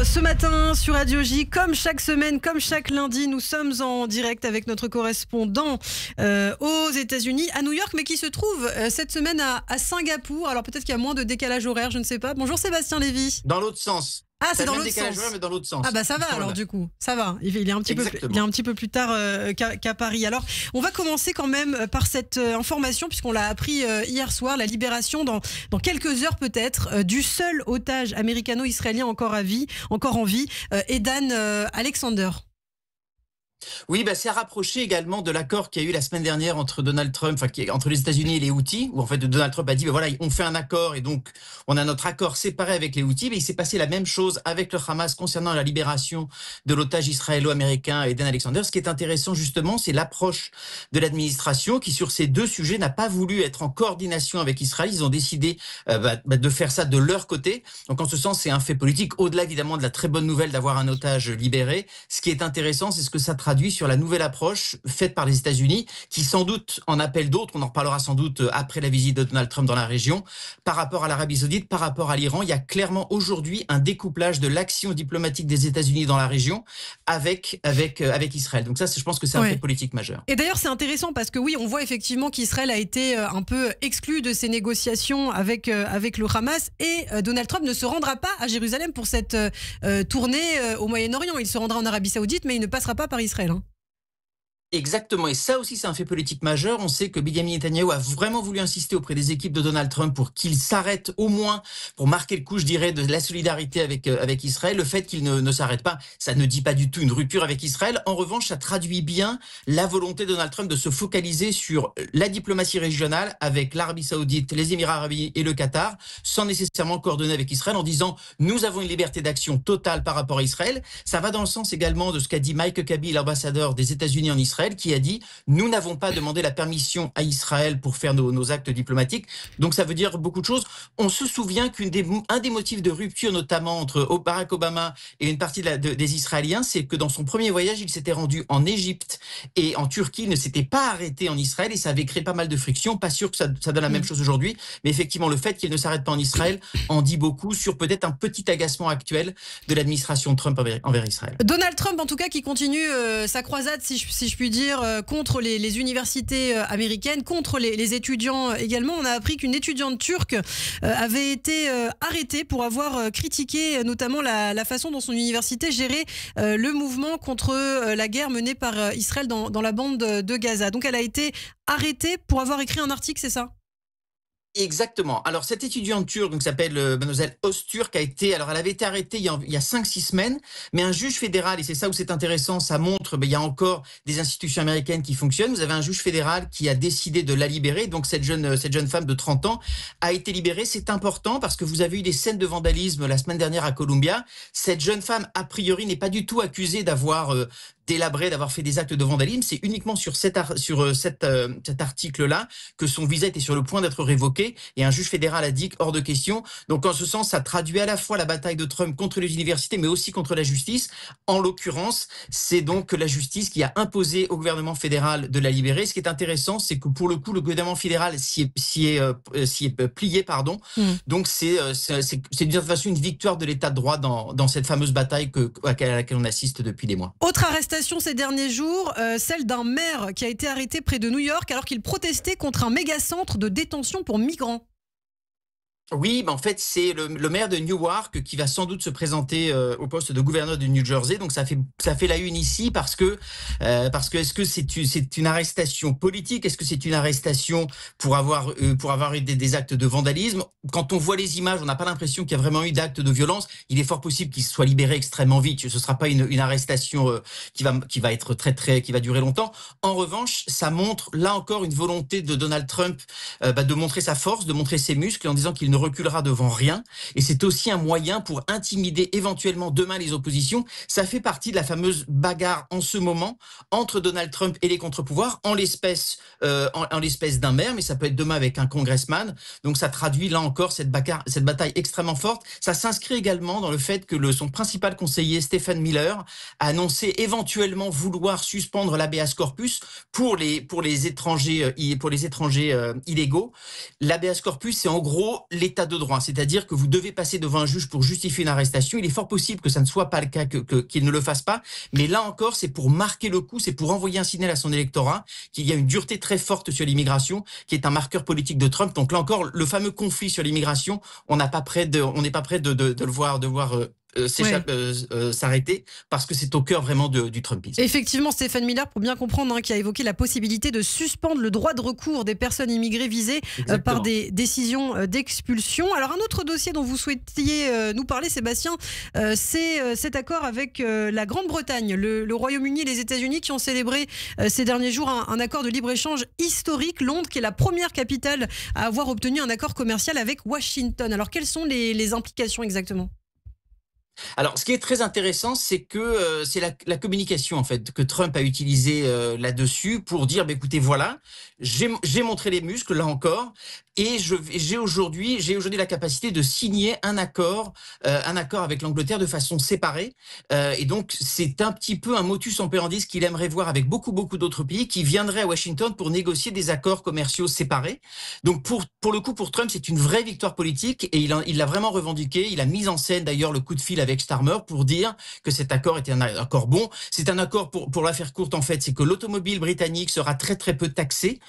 ce matin sur Radio J, comme chaque semaine, comme chaque lundi, nous sommes en direct avec notre correspondant aux États-Unis, à New York, mais qui se trouve cette semaine à Singapour. Alors peut-être qu'il y a moins de décalage horaire, je ne sais pas. Bonjour Sébastien Lévy. Dans l'autre sens. Ah, c'est dans l'autre sens. Mais dans l'autre sens. Ah bah ça va alors du coup, ça va. Il est un petit peu plus tard qu'à Paris. Alors on va commencer quand même par cette information puisqu'on l'a appris hier soir, la libération dans quelques heures peut-être du seul otage américano-israélien encore en vie, Edan Alexander. Oui, c'est à rapprocher également de l'accord qu'il y a eu la semaine dernière entre Donald Trump, entre les États-Unis et les Houthis, où en fait Donald Trump a dit voilà, on fait un accord et donc on a notre accord séparé avec les Houthis. Mais il s'est passé la même chose avec le Hamas concernant la libération de l'otage israélo-américain Edan Alexander. Ce qui est intéressant justement, c'est l'approche de l'administration qui sur ces deux sujets n'a pas voulu être en coordination avec Israël. Ils ont décidé de faire ça de leur côté. Donc en ce sens, c'est un fait politique. Au-delà évidemment de la très bonne nouvelle d'avoir un otage libéré, ce qui est intéressant, c'est ce que ça traduit sur la nouvelle approche faite par les États-Unis, qui sans doute en appelle d'autres, on en reparlera sans doute après la visite de Donald Trump dans la région, par rapport à l'Arabie Saoudite, par rapport à l'Iran. Il y a clairement aujourd'hui un découplage de l'action diplomatique des États-Unis dans la région avec Israël. Donc ça, je pense que c'est un fait politique majeur. Et d'ailleurs, c'est intéressant parce que oui, on voit effectivement qu'Israël a été un peu exclu de ces négociations avec le Hamas et Donald Trump ne se rendra pas à Jérusalem pour cette tournée au Moyen-Orient. Il se rendra en Arabie Saoudite, mais il ne passera pas par Israël. Exactement, et ça aussi c'est un fait politique majeur. On sait que Benjamin Netanyahou a vraiment voulu insister auprès des équipes de Donald Trump pour qu'ils s'arrêtent au moins, pour marquer le coup, je dirais, de la solidarité avec Israël. Le fait qu'il ne s'arrête pas, ça ne dit pas du tout une rupture avec Israël. En revanche, ça traduit bien la volonté de Donald Trump de se focaliser sur la diplomatie régionale avec l'Arabie Saoudite, les Émirats Arabes Unis et le Qatar, sans nécessairement coordonner avec Israël, en disant nous avons une liberté d'action totale par rapport à Israël. Ça va dans le sens également de ce qu'a dit Mike Huckabee, l'ambassadeur des États-Unis en Israël, qui a dit nous n'avons pas demandé la permission à Israël pour faire nos actes diplomatiques. Donc ça veut dire beaucoup de choses. On se souvient qu'un des motifs de rupture notamment entre Barack Obama et une partie des Israéliens, c'est que dans son premier voyage, il s'était rendu en Égypte et en Turquie, il ne s'était pas arrêté en Israël et ça avait créé pas mal de frictions. Pas sûr que ça donne la même chose aujourd'hui, mais effectivement le fait qu'il ne s'arrête pas en Israël en dit beaucoup sur peut-être un petit agacement actuel de l'administration Trump envers Israël. Donald Trump en tout cas qui continue sa croisade si je puis dire contre les universités américaines, contre les étudiants également. On a appris qu'une étudiante turque avait été arrêtée pour avoir critiqué notamment la façon dont son université gérait le mouvement contre la guerre menée par Israël dans la bande de Gaza. Donc elle a été arrêtée pour avoir écrit un article, c'est ça ? Exactement. Alors, cette étudiante turque, donc, s'appelle Mademoiselle Öztürk, elle avait été arrêtée il y a 5-6 semaines, mais un juge fédéral, et c'est ça où c'est intéressant, ça montre, il y a encore des institutions américaines qui fonctionnent. Vous avez un juge fédéral qui a décidé de la libérer, donc cette jeune femme de 30 ans a été libérée. C'est important parce que vous avez eu des scènes de vandalisme la semaine dernière à Columbia. Cette jeune femme, a priori, n'est pas du tout accusée d'avoir délabré, d'avoir fait des actes de vandalisme. C'est uniquement sur cet article-là que son visa était sur le point d'être révoqué. Et un juge fédéral a dit hors de question. Donc en ce sens, ça traduit à la fois la bataille de Trump contre les universités, mais aussi contre la justice. En l'occurrence, c'est donc la justice qui a imposé au gouvernement fédéral de la libérer. Ce qui est intéressant, c'est que pour le coup, le gouvernement fédéral s'y est plié, pardon. Donc c'est d'une certaine façon une victoire de l'état de droit dans cette fameuse bataille à laquelle on assiste depuis des mois. Autre arrestation ces derniers jours, celle d'un maire qui a été arrêté près de New York alors qu'il protestait contre un méga-centre de détention pour migrants. Oui, en fait, c'est le maire de Newark qui va sans doute se présenter au poste de gouverneur du New Jersey. Donc ça fait la une ici parce que est-ce que c'est une arrestation politique? Est-ce que c'est une arrestation pour avoir eu des actes de vandalisme? Quand on voit les images, on n'a pas l'impression qu'il y a vraiment eu d'actes de violence. Il est fort possible qu'il soit libéré extrêmement vite. Ce sera pas une arrestation qui va être qui va durer longtemps. En revanche, ça montre là encore une volonté de Donald Trump de montrer sa force, de montrer ses muscles en disant qu'il ne reculera devant rien. Et c'est aussi un moyen pour intimider éventuellement demain les oppositions. Ça fait partie de la fameuse bagarre en ce moment entre Donald Trump et les contre-pouvoirs, en l'espèce d'un maire, mais ça peut être demain avec un congressman. Donc ça traduit là encore cette bataille extrêmement forte. Ça s'inscrit également dans le fait que son principal conseiller, Stephen Miller, a annoncé éventuellement vouloir suspendre l'habeas corpus pour les étrangers illégaux. L'habeas corpus, c'est en gros l'état de droit, c'est-à-dire que vous devez passer devant un juge pour justifier une arrestation. Il est fort possible que ça ne soit pas le cas, qu'il ne le fasse pas, mais là encore, c'est pour marquer le coup, c'est pour envoyer un signal à son électorat qu'il y a une dureté très forte sur l'immigration, qui est un marqueur politique de Trump. Donc là encore, le fameux conflit sur l'immigration, on n'est pas prêt de le voir, s'arrêter, parce que c'est au cœur vraiment du Trumpisme. Effectivement, Stéphane Miller, pour bien comprendre, qui a évoqué la possibilité de suspendre le droit de recours des personnes immigrées visées par des décisions d'expulsion. Alors un autre dossier dont vous souhaitiez nous parler, Sébastien, c'est cet accord avec la Grande-Bretagne, le Royaume-Uni et les États-Unis qui ont célébré ces derniers jours un accord de libre-échange historique. Londres, qui est la première capitale à avoir obtenu un accord commercial avec Washington. Alors quelles sont les implications exactement ? Alors, ce qui est très intéressant, c'est que c'est la communication en fait que Trump a utilisée là-dessus pour dire, écoutez, voilà, j'ai montré les muscles là encore, et j'ai aujourd'hui la capacité de signer un accord avec l'Angleterre de façon séparée. Et donc, c'est un petit peu un motus operandi qu'il aimerait voir avec beaucoup d'autres pays qui viendraient à Washington pour négocier des accords commerciaux séparés. Donc, pour le coup, pour Trump, c'est une vraie victoire politique, et il l'a vraiment revendiqué. Il a mis en scène d'ailleurs le coup de fil avec Starmer pour dire que cet accord était un accord bon. C'est un accord, pour la faire courte en fait, c'est que l'automobile britannique sera très peu taxée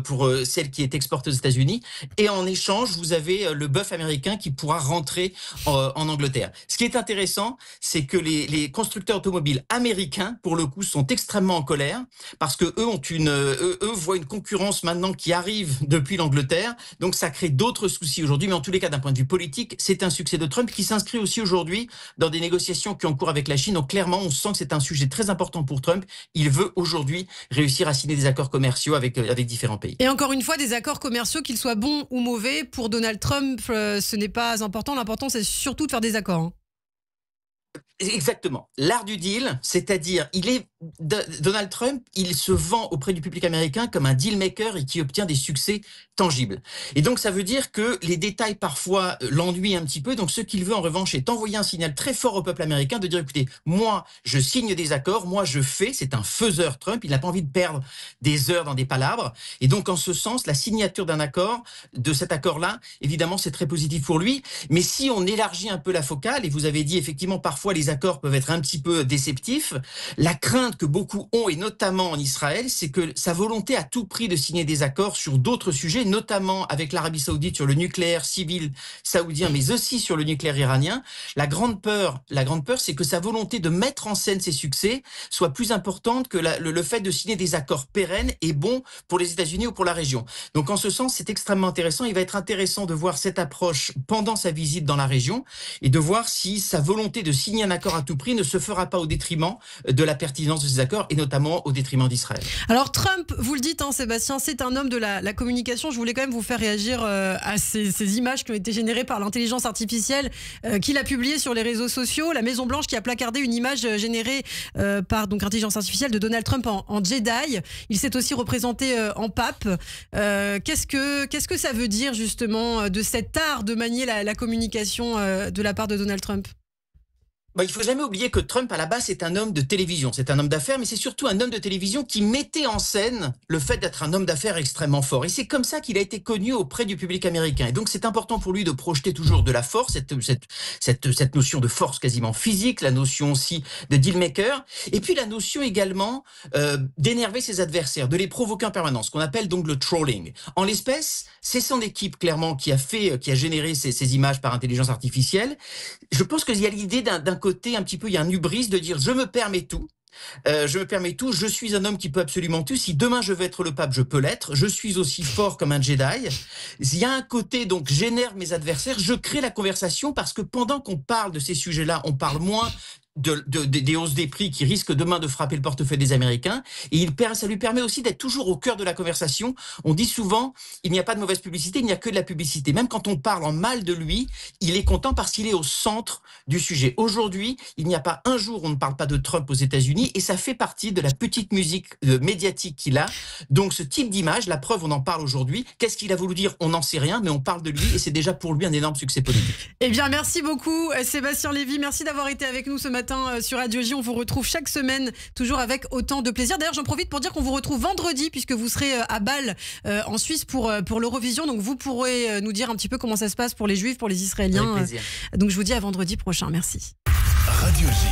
pour celle qui est exportée aux États-Unis, et en échange vous avez le bœuf américain qui pourra rentrer en Angleterre. Ce qui est intéressant, c'est que les constructeurs automobiles américains, pour le coup, sont extrêmement en colère parce que eux voient une concurrence maintenant qui arrive depuis l'Angleterre, donc ça crée d'autres soucis aujourd'hui, mais en tous les cas, d'un point de vue politique, c'est un succès de Trump qui s'inscrit aussi aujourd'hui dans des négociations qui ont cours avec la Chine. Donc clairement, on sent que c'est un sujet très important pour Trump. Il veut aujourd'hui réussir à signer des accords commerciaux avec différents pays. Et encore une fois, des accords commerciaux, qu'ils soient bons ou mauvais, pour Donald Trump, ce n'est pas important. L'important, c'est surtout de faire des accords. Exactement. L'art du deal, c'est-à-dire, Donald Trump, il se vend auprès du public américain comme un deal maker et qui obtient des succès tangibles. Et donc, ça veut dire que les détails parfois l'ennuient un petit peu. Donc, ce qu'il veut en revanche est envoyer un signal très fort au peuple américain de dire, écoutez, moi, je signe des accords, moi, je fais. C'est un faiseur, Trump. Il n'a pas envie de perdre des heures dans des palabres. Et donc, en ce sens, la signature de cet accord-là, évidemment, c'est très positif pour lui. Mais si on élargit un peu la focale, et vous avez dit effectivement, parfois, les accords peuvent être un petit peu déceptifs. La crainte que beaucoup ont, et notamment en Israël, c'est que sa volonté à tout prix de signer des accords sur d'autres sujets, notamment avec l'Arabie Saoudite sur le nucléaire civil saoudien, mais aussi sur le nucléaire iranien. La grande peur, c'est que sa volonté de mettre en scène ses succès soit plus importante que le fait de signer des accords pérennes et bons pour les États-Unis ou pour la région. Donc en ce sens, c'est extrêmement intéressant. Il va être intéressant de voir cette approche pendant sa visite dans la région et de voir si sa volonté de signer un accord à tout prix ne se fera pas au détriment de la pertinence de ces accords et notamment au détriment d'Israël. Alors Trump, vous le dites, Sébastien, c'est un homme de la communication. Je voulais quand même vous faire réagir à ces images qui ont été générées par l'intelligence artificielle qu'il a publiées sur les réseaux sociaux. La Maison-Blanche qui a placardé une image générée par intelligence artificielle de Donald Trump en Jedi. Il s'est aussi représenté en pape. Qu'est-ce que ça veut dire justement de cet art de manier la communication de la part de Donald Trump ? Il faut jamais oublier que Trump, à la base, c'est un homme de télévision. C'est un homme d'affaires, mais c'est surtout un homme de télévision qui mettait en scène le fait d'être un homme d'affaires extrêmement fort. Et c'est comme ça qu'il a été connu auprès du public américain. Et donc, c'est important pour lui de projeter toujours de la force, cette notion de force quasiment physique, la notion aussi de deal maker, et puis la notion également d'énerver ses adversaires, de les provoquer en permanence, ce qu'on appelle donc le trolling. En l'espèce, c'est son équipe, clairement, qui a généré ces images par intelligence artificielle. Je pense qu'il y a l'idée d'un côté, un petit peu, il y a un hubris de dire je me permets tout, je suis un homme qui peut absolument tout, si demain je veux être le pape, je peux l'être, je suis aussi fort comme un Jedi. Il y a un côté, donc, j'énerve mes adversaires, je crée la conversation parce que pendant qu'on parle de ces sujets-là, on parle moins des hausses des prix qui risquent demain de frapper le portefeuille des Américains, et ça lui permet aussi d'être toujours au cœur de la conversation. On dit souvent, il n'y a pas de mauvaise publicité, il n'y a que de la publicité. Même quand on parle en mal de lui, il est content parce qu'il est au centre du sujet. Aujourd'hui, il n'y a pas un jour où on ne parle pas de Trump aux États-Unis, et ça fait partie de la petite musique médiatique qu'il a. Donc ce type d'image, la preuve, on en parle aujourd'hui. Qu'est-ce qu'il a voulu dire? On n'en sait rien, mais on parle de lui, et c'est déjà pour lui un énorme succès politique. Eh bien, merci beaucoup, Sébastien Lévy. Merci d'avoir été avec nous ce matin matin sur Radio J. On vous retrouve chaque semaine, toujours avec autant de plaisir. D'ailleurs, j'en profite pour dire qu'on vous retrouve vendredi, puisque vous serez à Bâle, en Suisse, pour l'Eurovision. Donc, vous pourrez nous dire un petit peu comment ça se passe pour les Juifs, pour les Israéliens. Avec plaisir. Donc, je vous dis à vendredi prochain. Merci. Radio J.